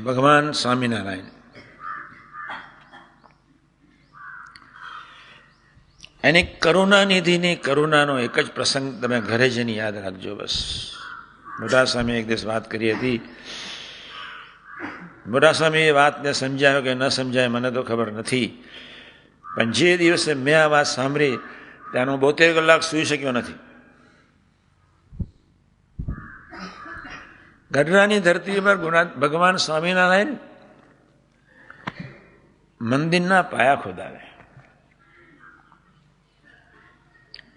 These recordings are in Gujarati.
ભગવાન સ્વામિનારાયણ એની કરુણાનિધિની કરુણાનો એક જ પ્રસંગ તમે ઘરે જઈને યાદ રાખજો. બસ મોટા સ્વામી એક દિવસ વાત કરી હતી. મોટા સ્વામી એ વાતને સમજાયો કે ન સમજાય મને તો ખબર નથી, પણ જે દિવસે મેં આ વાત સાંભળી ત્યાંનો 72 કલાક સૂઈ શક્યો નથી. ગઢડાની ધરતી પર ભગવાન સ્વામિનારાયણ મંદિરના પાયા ખોદાવે.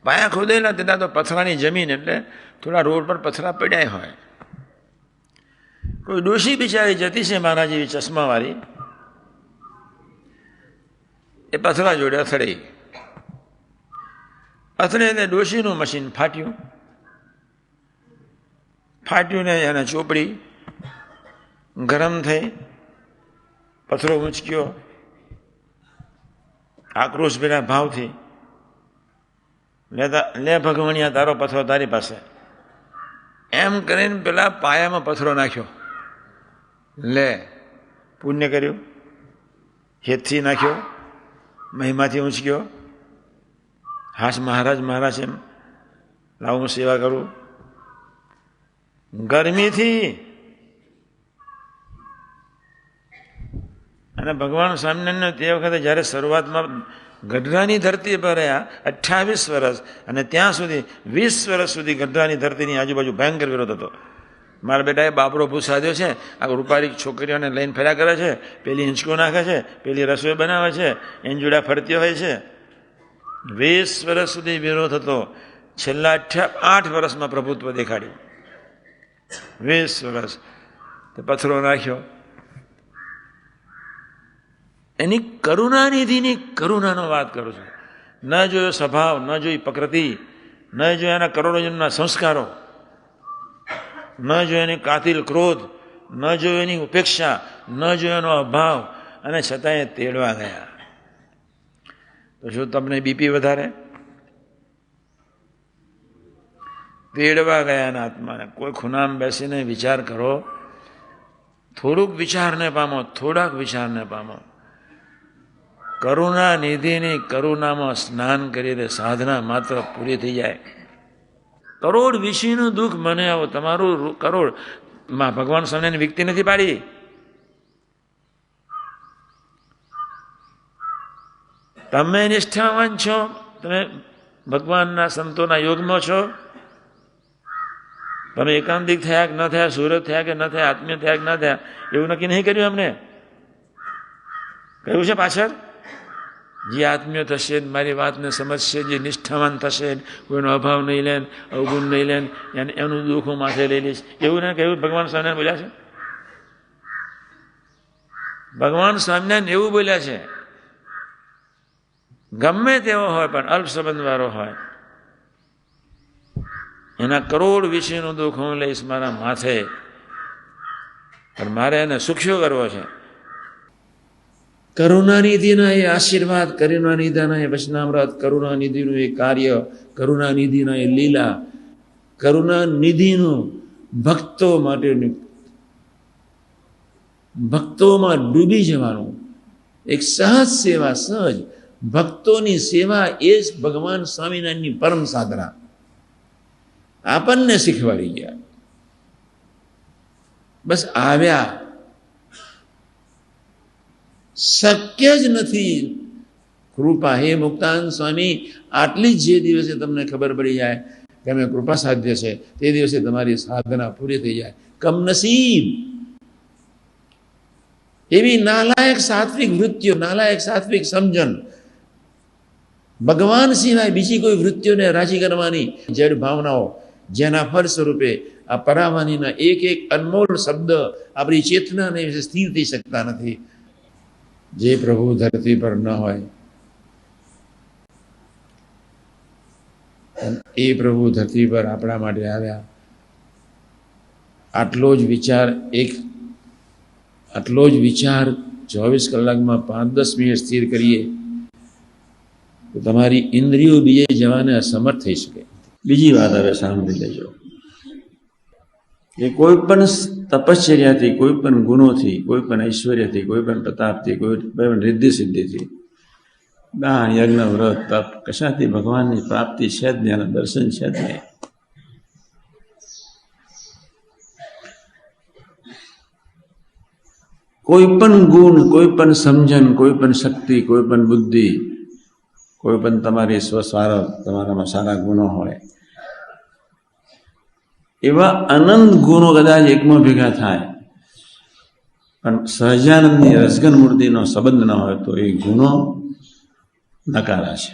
પાયા ખોદેલા તેના તો પથરાની જમીન એટલે થોડા રોડ પર પથરા પડ્યા હોય. કોઈ ડોશી બિચારી જતી છે મારા જેવી ચશ્માવાળી, એ પથરા જોડે અથડાઈ. અથડે ને ડોશીનું મશીન ફાટ્યું ને એને ચોપડી ગરમ થઈ, પથરો ઊંચક્યો આક્રોશભેરા ભાવથી, લે ભગવાનિયા તારો પથરો તારી પાસે, એમ કરીને પેલા પાયામાં પથરો નાખ્યો. લે પુણ્ય કર્યું, હેતથી નાખ્યો, મહિમાથી ઊંચક્યો. હાશ મહારાજ એમ લાવ હું સેવા કરું. ગરમીથી અને ભગવાન સ્વામિનારાયણ તે વખતે જ્યારે શરૂઆતમાં ગઢડાની ધરતી પર રહ્યા 28 વર્ષ, અને ત્યાં સુધી 20 વર્ષ સુધી ગઢડાની ધરતીની આજુબાજુ ભયંકર વિરોધ હતો. મારા બેટાએ બાપરો ભૂસાદ્યો છે, આ રૂપાળી છોકરીઓને લઈને ફર્યા કરે છે, પેલી હિંચકો નાખે છે, પેલી રસોઈ બનાવે છે, એંજુડા ફરતી હોય છે. 20 વર્ષ સુધી વિરોધ હતો. છેલ્લા 8 વર્ષમાં પ્રભુત્વ દેખાડ્યું. 20 વર્ષ તે પથરો નાખ્યો. એની કરુણાનિધિની કરુણાનો વાત કરું છું. ન જોયો સ્વભાવ, ન જોઈ પ્રકૃતિ, ન જોયા એના કરોડો જન્મના સંસ્કારો, ન જોયો એની કાતિલ ક્રોધ, ન જોયો એની ઉપેક્ષા, ન જોયો એનો અભાવ, અને છતાંય તેડવા ગયા. તો શું તમને બીપી વધારે? તેડવા ગયા એના આત્માને. કોઈ ખૂણામાં બેસીને વિચાર કરો, થોડુંક વિચારને પામો, થોડાક વિચારને પામો. કરુણા નિધિની કરુણામાં સ્નાન કરીને સાધના માત્ર પૂરી થઈ જાય. કરોડ વિષયનું દુઃખ મને આવો, તમારું કરોડ માં ભગવાન સામે વિકતી નથી પાડી. તમે નિષ્ઠાવાન છો, તમે ભગવાનના સંતોના યોગમાં છો, તમે એકાંતિક થયા કે ન થયા, સુરત થયા કે ન થયા, આત્મીય થયા કે ન થયા, એવું નક્કી નહીં કર્યું. અમને કહ્યું છે પાછળ, જે આત્મીય થશે, મારી વાતને સમજશે, જે નિષ્ઠાવાન થશે, કોઈનો અભાવ નહીં લે, અવગુણ નહીં લે, એનું દુઃખ હું માથે લઈ લઈશ, એવું ને કહ્યું. ભગવાન સ્વામિનારાયણ બોલ્યા છે. ભગવાન સ્વામિનારાયણ એવું બોલ્યા છે, ગમે તેવો હોય પણ અલ્પ સંબંધવાળો હોય, એના કરોડ વિશેનું દુઃખ હું લઈશ મારા માથે, પણ મારે એને સુખ્યો કરવો છે. કરુણાનિધિના એ આશીર્વાદ, કરુણાનિધિના એ વચનામૃત, કરુણાનિધિનું એ કાર્ય, કરુણાનિધિના એ લીલા, કરુણાનિધિનું ભક્તો માટેનું, ભક્તોમાં ડૂબી જવાનું એક સહજ સેવા, સહજ ભક્તોની સેવા, એ જ ભગવાન સ્વામિનારાયણની પરમ સાધના આપણને શીખવાડી ગયા. બસ આવ્યા. શક્ય જ નથી. કૃપા, હે મુક્તાનંદ સ્વામી, આટલી જ જે દિવસે તમને ખબર પડી જાય કે અમે કૃપા સાધ્ય છે, તે દિવસે તમારી સાધના પૂરી થઈ જાય. કમનસીબ એવી નાલાયક સાત્વિક વૃત્તિઓ, નાલાયક સાત્વિક સમજણ, ભગવાન સિવાય બીજી કોઈ વૃત્તિઓને રાજી કરવાની જડ ભાવનાઓ, જેના ફળ સ્વરૂપે આ પરાવાનીના એક એક અનમોલ શબ્દ આપણી ચેતનાને સ્થિર થઈ શકતા નથી. જે પ્રભુ ધરતી પર ન હોય, એ પ્રભુ ધરતી પર આપણા માટે આવ્યા. આટલો જ વિચાર 24 કલાકમાં 5-10 મિનિટ સ્થિર કરીએ તો તમારી ઇન્દ્રિયો બીજે જવાને અસમર્થ થઈ શકે. બીજી વાત હવે સાંભળી લેજો. એ કોઈ પણ તપશ્ચર્યાથી, કોઈ પણ ગુણોથી, કોઈ પણ ઐશ્વર્યથી, કોઈ પણ પ્રતાપથી, કોઈ પણ રિદ્ધિ સિદ્ધિથી, દાન, યજ્ઞ, વ્રત, તપ કશાથી ભગવાનની પ્રાપ્તિ છે જ નહીં, એના દર્શન છે જ નહીં. કોઈ પણ ગુણ, કોઈ પણ સમજણ, કોઈ પણ શક્તિ, કોઈ પણ બુદ્ધિ, કોઈ પણ તમારી સ્વસ્વાર્થ, તમારામાં સારા ગુણો હોય, એવા અનંત ગુણો કદાચ એકમાં ભેગા થાય, પણ સહજાનંદની રસગન મૂર્તિનો સંબંધ ન હોય તો એ ગુણો નકારા છે.